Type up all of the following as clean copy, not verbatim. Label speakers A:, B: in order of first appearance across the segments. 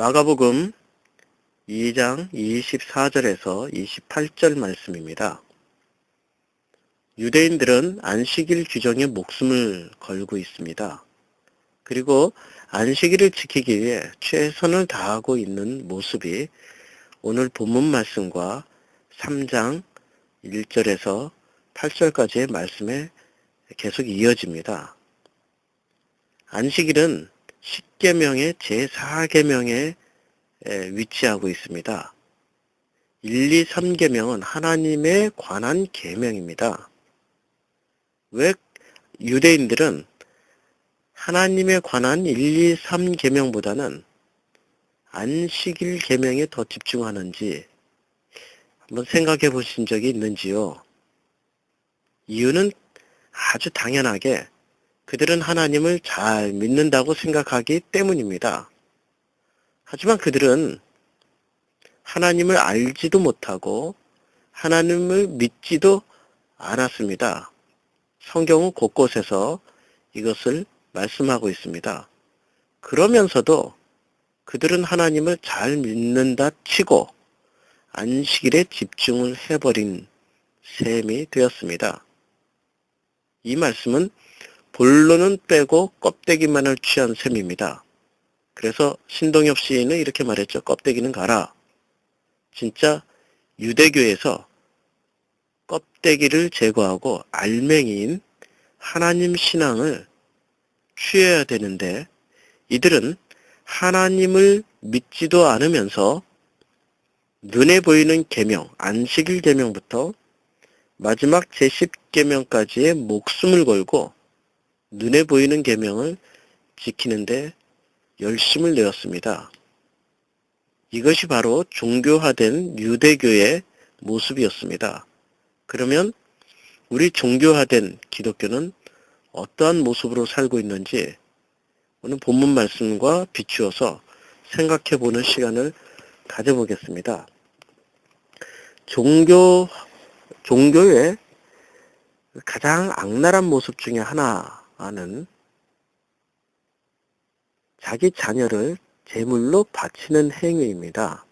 A: 마가복음 2장 24절에서 28절 말씀입니다. 유대인들은 안식일 규정에 목숨을 걸고 있습니다. 그리고 안식일을 지키기 위해 최선을 다하고 있는 모습이 오늘 본문 말씀과 3장 1절에서 8절까지의 말씀에 계속 이어집니다. 안식일은 10계명의 제4계명에 위치하고 있습니다. 1, 2, 3계명은 하나님에 관한 계명입니다. 왜 유대인들은 하나님에 관한 1, 2, 3계명보다는 안식일 계명에 더 집중하는지 한번 생각해 보신 적이 있는지요? 이유는 아주 당연하게 그들은 하나님을 잘 믿는다고 생각하기 때문입니다. 하지만 그들은 하나님을 알지도 못하고 하나님을 믿지도 않았습니다. 성경은 곳곳에서 이것을 말씀하고 있습니다. 그러면서도 그들은 하나님을 잘 믿는다 치고 안식일에 집중을 해버린 셈이 되었습니다. 이 말씀은 본론은 빼고 껍데기만을 취한 셈입니다. 그래서 신동엽 시인은 이렇게 말했죠. 껍데기는 가라. 진짜 유대교에서 껍데기를 제거하고 알맹이인 하나님 신앙을 취해야 되는데 이들은 하나님을 믿지도 않으면서 눈에 보이는 계명, 안식일 계명부터 마지막 제10계명까지의 목숨을 걸고 눈에 보이는 계명을 지키는데 열심을 내었습니다. 이것이 바로 종교화된 유대교의 모습이었습니다. 그러면 우리 종교화된 기독교는 어떠한 모습으로 살고 있는지 오늘 본문 말씀과 비추어서 생각해보는 시간을 가져보겠습니다. 종교의 가장 악랄한 모습 중에 하나는 자기 자녀를 제물로 바치는 행위입니다.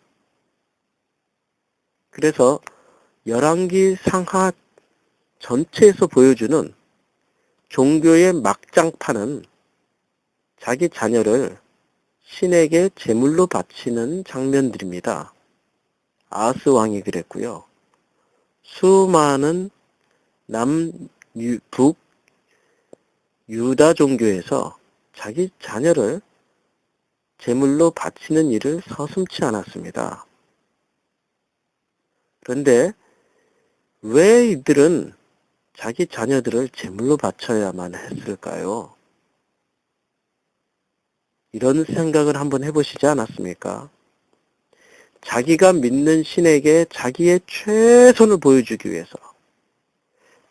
A: 그래서 열왕기 상하 전체에서 보여주는 종교의 막장판은 자기 자녀를 신에게 제물로 바치는 장면들입니다. 아하스 왕이 그랬고요. 수많은 북 유다 종교에서 자기 자녀를 제물로 바치는 일을 서슴지 않았습니다. 그런데 왜 이들은 자기 자녀들을 제물로 바쳐야만 했을까요? 이런 생각을 한번 해보시지 않았습니까? 자기가 믿는 신에게 자기의 최선을 보여주기 위해서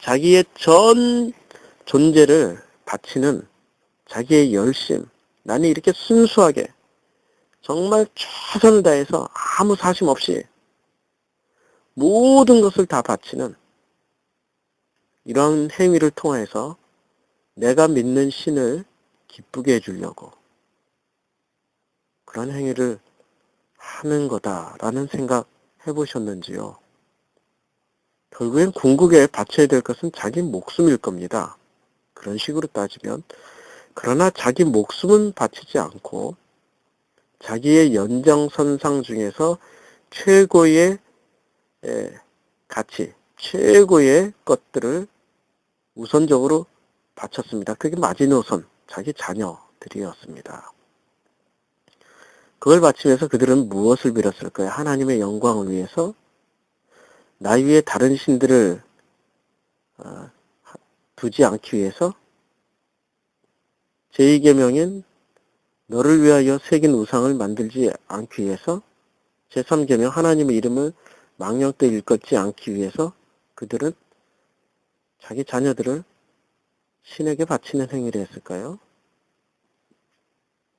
A: 자기의 전 존재를 바치는 자기의 열심, 나는 이렇게 순수하게 정말 최선을 다해서 아무 사심 없이 모든 것을 다 바치는 이런 행위를 통해서 내가 믿는 신을 기쁘게 해주려고 그런 행위를 하는 거다라는 생각 해보셨는지요? 결국엔 궁극에 바쳐야 될 것은 자기 목숨일 겁니다. 그런 식으로 따지면. 그러나 자기 목숨은 바치지 않고 자기의 연장선상 중에서 최고의 가치, 최고의 것들을 우선적으로 바쳤습니다. 그게 마지노선, 자기 자녀들이었습니다. 그걸 바치면서 그들은 무엇을 빌었을까요? 하나님의 영광을 위해서 나 위에 다른 신들을 두지 않기 위해서 제2계명인 너를 위하여 새긴 우상을 만들지 않기 위해서 제3계명 하나님의 이름을 망령되이 일컫지 않기 위해서 그들은 자기 자녀들을 신에게 바치는 행위를 했을까요?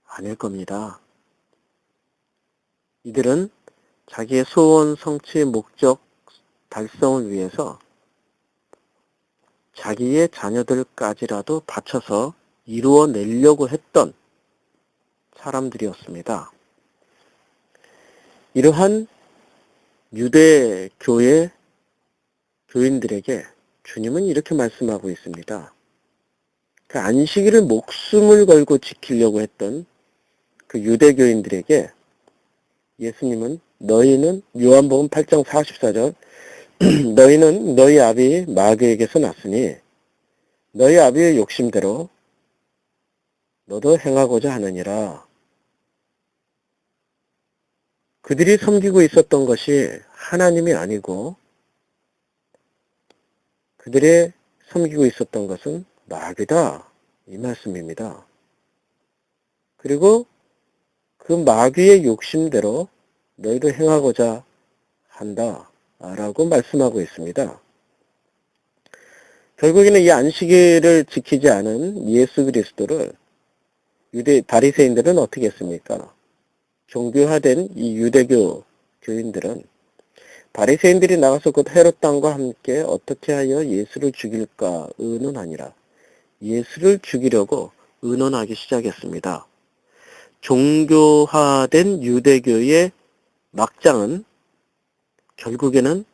A: 아닐 겁니다. 이들은 자기의 소원 성취의 목적 달성을 위해서 자기의 자녀들까지라도 바쳐서 이루어내려고 했던 사람들이었습니다. 이러한 유대교의 교인들에게 주님은 이렇게 말씀하고 있습니다. 그 안식일을 목숨을 걸고 지키려고 했던 그 유대교인들에게 예수님은 너희는 요한복음 8장 44절 너희는 너희 아비 마귀에게서 났으니 너희 아비의 욕심대로 너도 행하고자 하느니라. 그들이 섬기고 있었던 것이 하나님이 아니고 그들의 섬기고 있었던 것은 마귀다. 이 말씀입니다. 그리고 그 마귀의 욕심대로 너희도 행하고자 한다. 라고 말씀하고 있습니다. 결국에는 이 안식일을 지키지 않은 예수 그리스도를 유대 바리새인들은 어떻게 했습니까? 종교화된 이 유대교 교인들은 바리새인들이 나가서 곧 헤롯 왕과 함께 어떻게 하여 예수를 죽일까 의논하니라. 예수를 죽이려고 의논하기 시작했습니다. 종교화된 유대교의 막장은 결국에는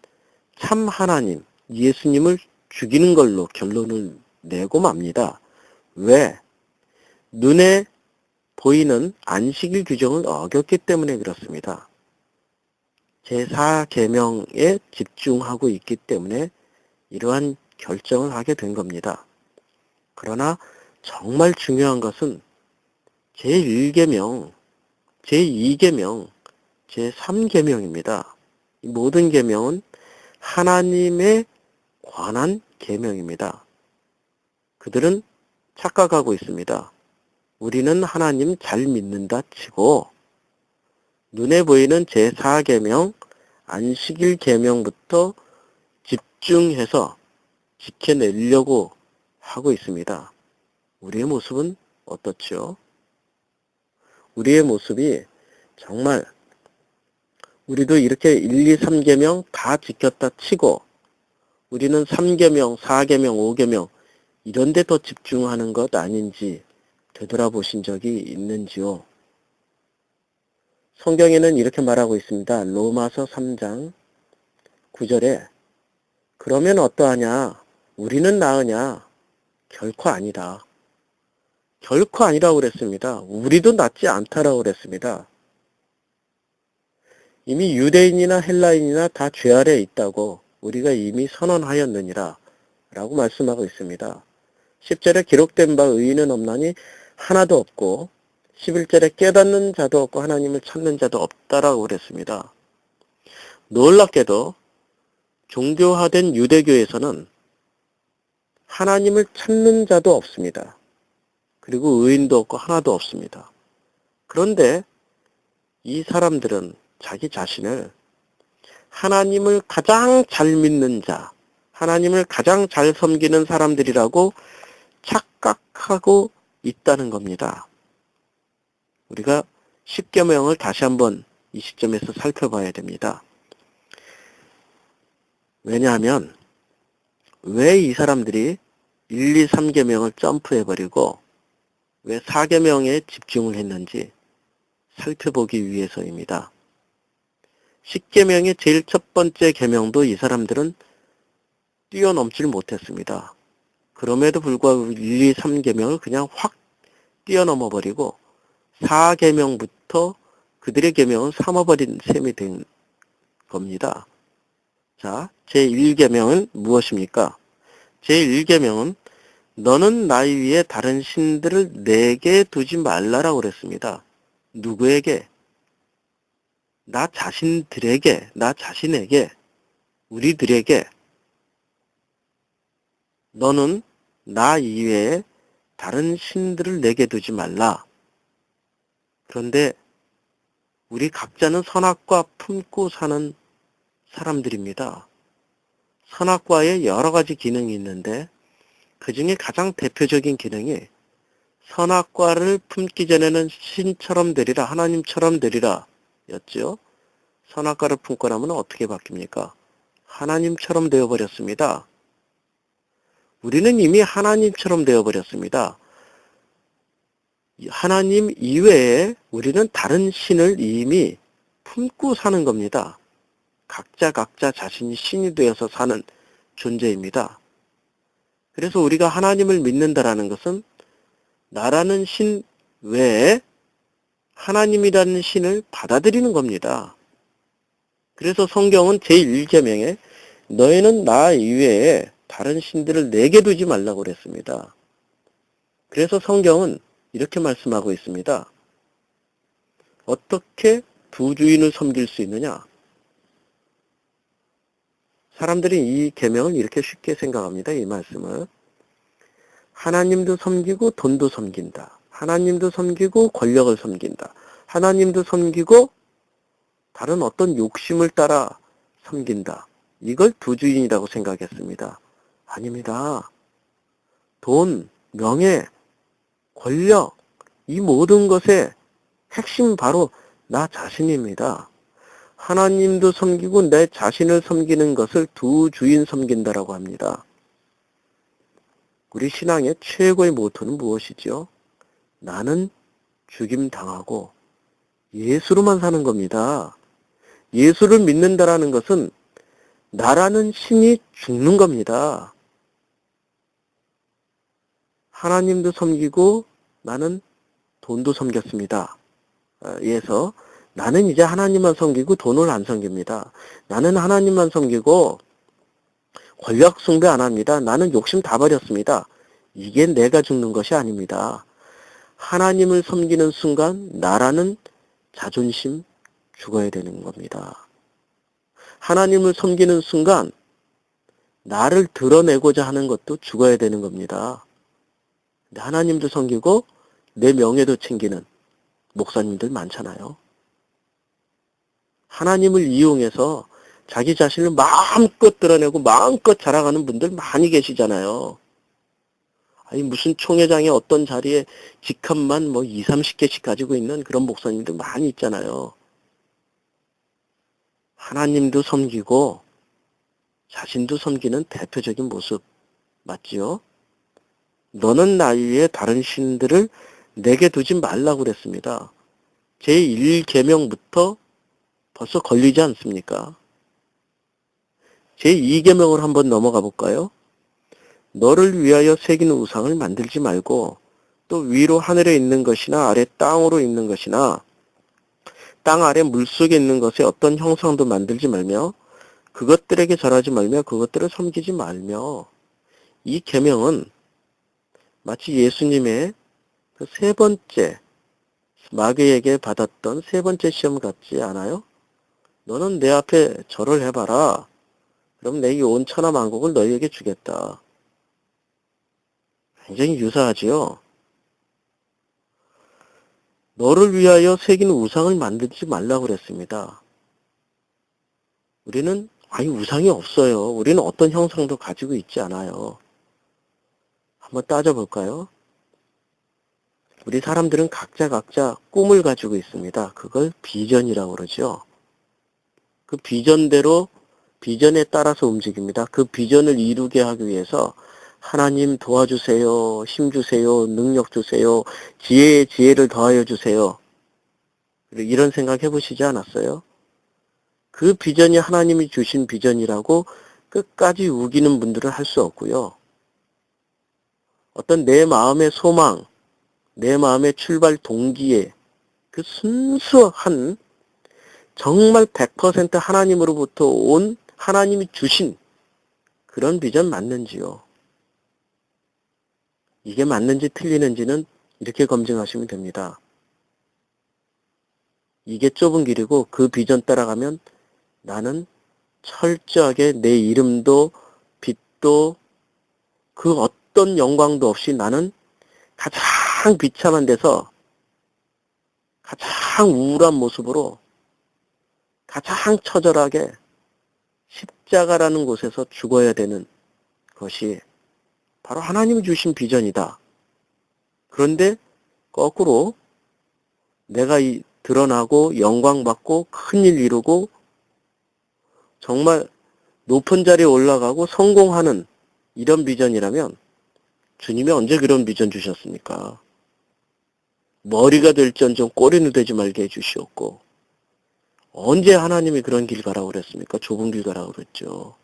A: 참 하나님, 예수님을 죽이는 걸로 결론을 내고 맙니다. 왜? 눈에 보이는 안식일 규정을 어겼기 때문에 그렇습니다. 제4계명에 집중하고 있기 때문에 이러한 결정을 하게 된 겁니다. 그러나 정말 중요한 것은 제1계명, 제2계명, 제3계명입니다. 이 모든 계명은 하나님에 관한 계명입니다. 그들은 착각하고 있습니다. 우리는 하나님 잘 믿는다 치고 눈에 보이는 제4계명, 안식일 계명부터 집중해서 지켜내려고 하고 있습니다. 우리의 모습은 어떻죠? 우리의 모습이 정말 우리도 이렇게 1, 2, 3계명 다 지켰다 치고 우리는 3계명, 4계명, 5계명 이런 데 더 집중하는 것 아닌지 되돌아보신 적이 있는지요? 성경에는 이렇게 말하고 있습니다. 로마서 3장 9절에 그러면 어떠하냐? 우리는 나으냐? 결코 아니다. 결코 아니라고 그랬습니다. 우리도 낫지 않다라고 그랬습니다. 이미 유대인이나 헬라인이나 다 죄 아래에 있다고 우리가 이미 선언하였느니라 라고 말씀하고 있습니다. 10절에 기록된 바 의인은 없나니 하나도 없고 11절에 깨닫는 자도 없고 하나님을 찾는 자도 없다라고 그랬습니다. 놀랍게도 종교화된 유대교에서는 하나님을 찾는 자도 없습니다. 그리고 의인도 없고 하나도 없습니다. 그런데 이 사람들은 자기 자신을 하나님을 가장 잘 믿는 자, 하나님을 가장 잘 섬기는 사람들이라고 착각하고 있다는 겁니다. 우리가 10계명을 다시 한번 이 시점에서 살펴봐야 됩니다. 왜냐하면 왜 이 사람들이 1, 2, 3계명을 점프해버리고 왜 4계명에 집중을 했는지 살펴보기 위해서입니다. 10계명의 제일 첫 번째 계명도 이 사람들은 뛰어넘질 못했습니다. 그럼에도 불구하고 1, 2, 3계명을 그냥 확 뛰어넘어 버리고 4계명부터 그들의 계명은 삼아버린 셈이 된 겁니다. 자, 제1계명은 무엇입니까? 제1계명은 너는 나이 위에 다른 신들을 내게 두지 말라라고 그랬습니다. 누구에게? 나 자신들에게, 나 자신에게, 우리들에게 너는 나 이외에 다른 신들을 내게 두지 말라. 그런데 우리 각자는 선악과 품고 사는 사람들입니다. 선악과에 여러 가지 기능이 있는데 그 중에 가장 대표적인 기능이 선악과를 품기 전에는 신처럼 되리라, 하나님처럼 되리라 였죠. 선악과를 품고 나면 어떻게 바뀝니까? 하나님처럼 되어버렸습니다. 우리는 이미 하나님처럼 되어버렸습니다. 하나님 이외에 우리는 다른 신을 이미 품고 사는 겁니다. 각자 자신이 신이 되어서 사는 존재입니다. 그래서 우리가 하나님을 믿는다라는 것은 나라는 신 외에 하나님이라는 신을 받아들이는 겁니다. 그래서 성경은 제1계명에 너희는 나 이외에 다른 신들을 내게 두지 말라고 그랬습니다. 그래서 성경은 이렇게 말씀하고 있습니다. 어떻게 두 주인을 섬길 수 있느냐? 사람들이 이 계명을 이렇게 쉽게 생각합니다. 이 말씀을. 하나님도 섬기고 돈도 섬긴다. 하나님도 섬기고 권력을 섬긴다. 하나님도 섬기고 다른 어떤 욕심을 따라 섬긴다. 이걸 두 주인이라고 생각했습니다. 아닙니다. 돈, 명예, 권력, 이 모든 것의 핵심 바로 나 자신입니다. 하나님도 섬기고 내 자신을 섬기는 것을 두 주인 섬긴다라고 합니다. 우리 신앙의 최고의 모토는 무엇이죠? 나는 죽임당하고 예수로만 사는 겁니다. 예수를 믿는다라는 것은 나라는 신이 죽는 겁니다. 하나님도 섬기고 나는 돈도 섬겼습니다. 그래서 나는 이제 하나님만 섬기고 돈을 안 섬깁니다. 나는 하나님만 섬기고 권력 숭배 안 합니다. 나는 욕심 다 버렸습니다. 이게 내가 죽는 것이 아닙니다. 하나님을 섬기는 순간 나라는 자존심 죽어야 되는 겁니다. 하나님을 섬기는 순간 나를 드러내고자 하는 것도 죽어야 되는 겁니다. 하나님도 섬기고 내 명예도 챙기는 목사님들 많잖아요. 하나님을 이용해서 자기 자신을 마음껏 드러내고 마음껏 자랑하는 분들 많이 계시잖아요. 아니 무슨 총회장의 어떤 자리에 직함만 2, 30개씩 가지고 있는 그런 목사님들 많이 있잖아요. 하나님도 섬기고 자신도 섬기는 대표적인 모습 맞지요? 너는 나 위에 다른 신들을 내게 두지 말라고 그랬습니다. 제1계명부터 벌써 걸리지 않습니까? 제2계명을 한번 넘어가 볼까요? 너를 위하여 새긴 우상을 만들지 말고 또 위로 하늘에 있는 것이나 아래 땅으로 있는 것이나 땅 아래 물속에 있는 것에 어떤 형상도 만들지 말며 그것들에게 절하지 말며 그것들을 섬기지 말며 이 계명은 마치 예수님의 그 세 번째 마귀에게 받았던 세 번째 시험 같지 않아요? 너는 내 앞에 절을 해봐라. 그럼 내게 온 천하 만국을 너희에게 주겠다. 굉장히 유사하지요? 너를 위하여 새긴 우상을 만들지 말라고 그랬습니다. 우리는 우상이 없어요. 우리는 어떤 형상도 가지고 있지 않아요. 한번 따져볼까요? 우리 사람들은 각자 꿈을 가지고 있습니다. 그걸 비전이라고 그러죠. 그 비전대로 비전에 따라서 움직입니다. 그 비전을 이루게 하기 위해서 하나님 도와주세요. 힘 주세요. 능력 주세요. 지혜를 더하여 주세요. 이런 생각 해보시지 않았어요? 그 비전이 하나님이 주신 비전이라고 끝까지 우기는 분들은 할 수 없고요. 어떤 내 마음의 소망, 내 마음의 출발 동기에 그 순수한 정말 100% 하나님으로부터 온 하나님이 주신 그런 비전 맞는지요? 이게 맞는지 틀리는지는 이렇게 검증하시면 됩니다. 이게 좁은 길이고 그 비전 따라가면 나는 철저하게 내 이름도 빛도 그 어떤 영광도 없이 나는 가장 비참한 데서 가장 우울한 모습으로 가장 처절하게 십자가라는 곳에서 죽어야 되는 것이 바로 하나님이 주신 비전이다. 그런데 거꾸로 내가 드러나고 영광받고 큰일 이루고 정말 높은 자리에 올라가고 성공하는 이런 비전이라면 주님이 언제 그런 비전 주셨습니까? 머리가 될지언정 꼬리는 되지 말게 해주시었고 언제 하나님이 그런 길 가라고 그랬습니까? 좁은 길 가라고 그랬죠.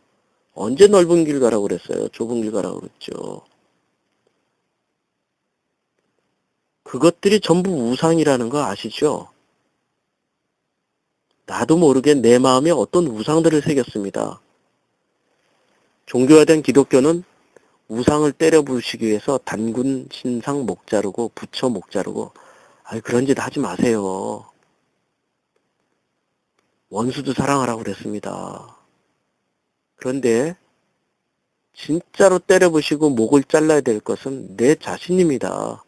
A: 언제 넓은 길 가라고 그랬어요? 좁은 길 가라고 그랬죠. 그것들이 전부 우상이라는 거 아시죠? 나도 모르게 내 마음에 어떤 우상들을 새겼습니다. 종교화된 기독교는 우상을 때려 부수기 위해서 단군 신상 목 자르고 부처 목 자르고 그런 짓 하지 마세요. 원수도 사랑하라고 그랬습니다. 그런데 진짜로 때려 부시고 목을 잘라야 될 것은 내 자신입니다.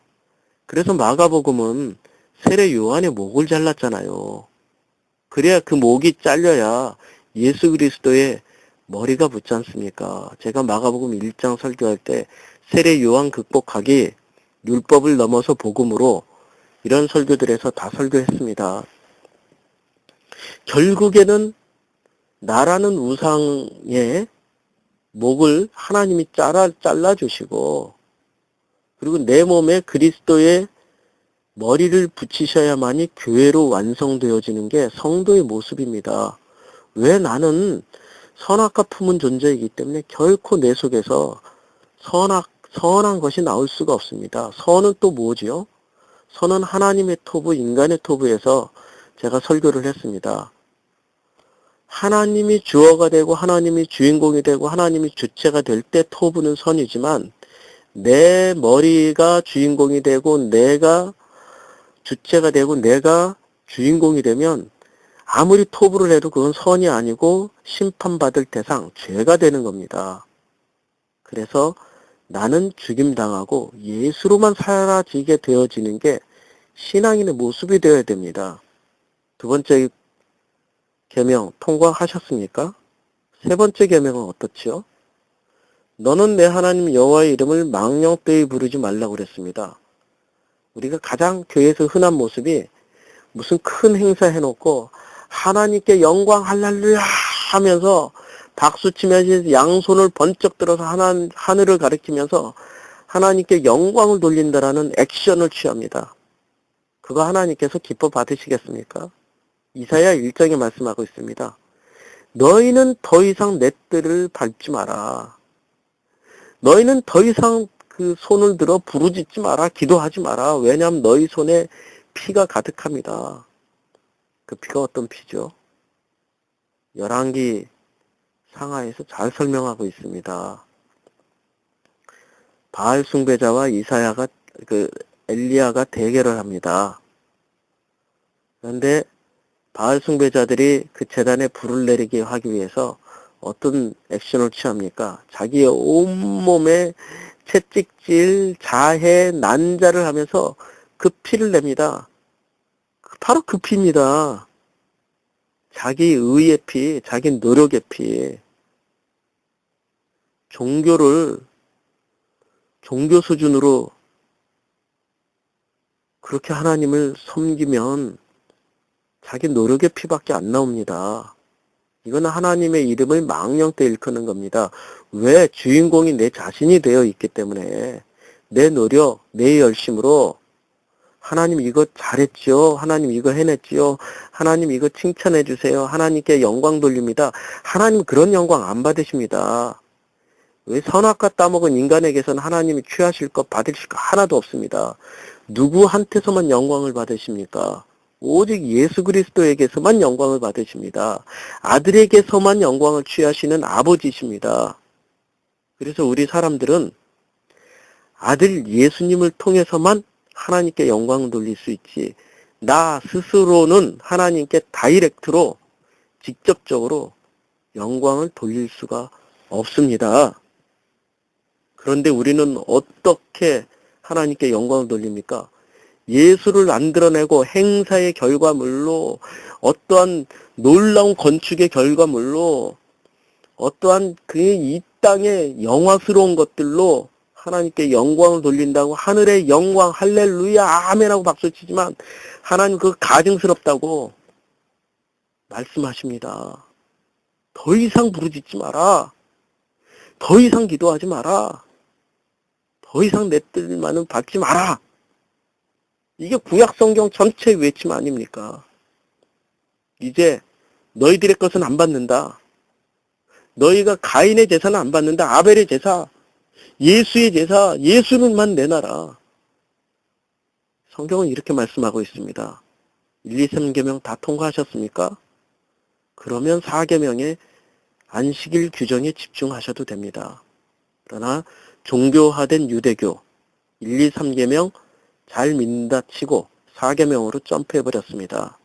A: 그래서 마가복음은 세례 요한의 목을 잘랐잖아요. 그래야 그 목이 잘려야 예수 그리스도의 머리가 붙지 않습니까? 제가 마가복음 1장 설교할 때 세례 요한 극복하기, 율법을 넘어서 복음으로 이런 설교들에서 다 설교했습니다. 결국에는 나라는 우상의 목을 하나님이 잘라주시고 그리고 내 몸에 그리스도의 머리를 붙이셔야만이 교회로 완성되어지는 게 성도의 모습입니다. 왜 나는 선악과 품은 존재이기 때문에 결코 내 속에서 선한 것이 나올 수가 없습니다. 선은 또 뭐지요? 선은 하나님의 토부, 인간의 토부에서 제가 설교를 했습니다. 하나님이 주어가 되고 하나님이 주인공이 되고 하나님이 주체가 될 때 토부는 선이지만 내 머리가 주인공이 되고 내가 주체가 되고 내가 주인공이 되면 아무리 토부를 해도 그건 선이 아니고 심판받을 대상, 죄가 되는 겁니다. 그래서 나는 죽임당하고 예수로만 사라지게 되어지는 게 신앙인의 모습이 되어야 됩니다. 두 번째 계명 통과하셨습니까? 세 번째 계명은 어떻지요? 너는 내 하나님 여호와의 이름을 망령되이 부르지 말라고 그랬습니다. 우리가 가장 교회에서 흔한 모습이 무슨 큰 행사 해놓고 하나님께 영광 할렐루야 하면서 박수치면서 양손을 번쩍 들어서 하늘을 가리키면서 하나님께 영광을 돌린다라는 액션을 취합니다. 그거 하나님께서 기뻐 받으시겠습니까? 이사야 1장에 말씀하고 있습니다. 너희는 더 이상 내 뜰을 밟지 마라. 너희는 더 이상 그 손을 들어 부르짖지 마라. 기도하지 마라. 왜냐하면 너희 손에 피가 가득합니다. 그 피가 어떤 피죠? 열왕기 상하에서 잘 설명하고 있습니다. 바알 숭배자와 엘리야가 대결을 합니다. 그런데 바알 숭배자들이 그 제단에 불을 내리게 하기 위해서 어떤 액션을 취합니까? 자기의 온몸에 채찍질, 자해, 난자를 하면서 그 피를 냅니다. 바로 그 피입니다. 자기 의의 피, 자기 노력의 피. 종교 수준으로 그렇게 하나님을 섬기면 자기 노력의 피밖에 안 나옵니다. 이건 하나님의 이름을 망령되 일컫는 겁니다. 왜? 주인공이 내 자신이 되어 있기 때문에 내 노력, 내 열심으로 하나님 이거 잘했죠. 하나님 이거 해냈지요. 하나님 이거 칭찬해 주세요. 하나님께 영광 돌립니다. 하나님 그런 영광 안 받으십니다. 왜 선악과 따먹은 인간에게서는 하나님이 취하실 것 받으실 것 하나도 없습니다. 누구한테서만 영광을 받으십니까? 오직 예수 그리스도에게서만 영광을 받으십니다. 아들에게서만 영광을 취하시는 아버지십니다. 그래서 우리 사람들은 아들 예수님을 통해서만 하나님께 영광을 돌릴 수 있지, 나 스스로는 하나님께 다이렉트로 직접적으로 영광을 돌릴 수가 없습니다. 그런데 우리는 어떻게 하나님께 영광을 돌립니까? 예수를 안 드러내고 행사의 결과물로, 어떠한 놀라운 건축의 결과물로, 어떠한 이 땅의 영화스러운 것들로 하나님께 영광을 돌린다고 하늘의 영광 할렐루야 아멘하고 박수치지만 하나님 그거 가증스럽다고 말씀하십니다. 더 이상 부르짖지 마라. 더 이상 기도하지 마라. 더 이상 내 뜻만은 받지 마라. 이게 구약 성경 전체의 외침 아닙니까? 이제 너희들의 것은 안 받는다. 너희가 가인의 제사는 안 받는다. 아벨의 제사, 예수의 제사, 예수는만 내놔라. 성경은 이렇게 말씀하고 있습니다. 1, 2, 3계명 다 통과하셨습니까? 그러면 4계명의 안식일 규정에 집중하셔도 됩니다. 그러나 종교화된 유대교 1, 2, 3계명 잘 믿는다 치고 4계명으로 점프해버렸습니다.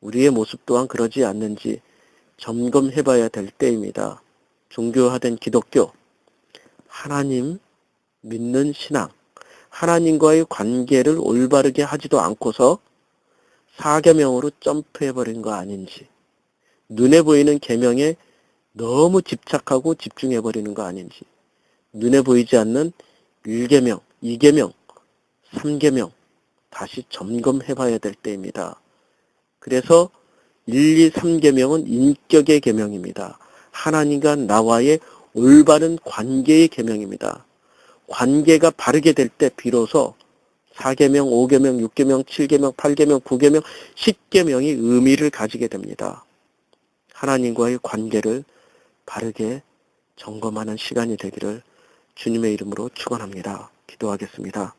A: 우리의 모습 또한 그러지 않는지 점검해봐야 될 때입니다. 종교화된 기독교, 하나님 믿는 신앙, 하나님과의 관계를 올바르게 하지도 않고서 4계명으로 점프해버린 거 아닌지, 눈에 보이는 계명에 너무 집착하고 집중해버리는 거 아닌지, 눈에 보이지 않는 1계명, 2계명, 3계명 다시 점검해봐야 될 때입니다. 그래서 1, 2, 3계명은 인격의 계명입니다. 하나님과 나와의 올바른 관계의 계명입니다. 관계가 바르게 될 때 비로소 4계명, 5계명, 6계명, 7계명, 8계명, 9계명, 10계명이 의미를 가지게 됩니다. 하나님과의 관계를 바르게 점검하는 시간이 되기를 주님의 이름으로 축원합니다. 기도하겠습니다.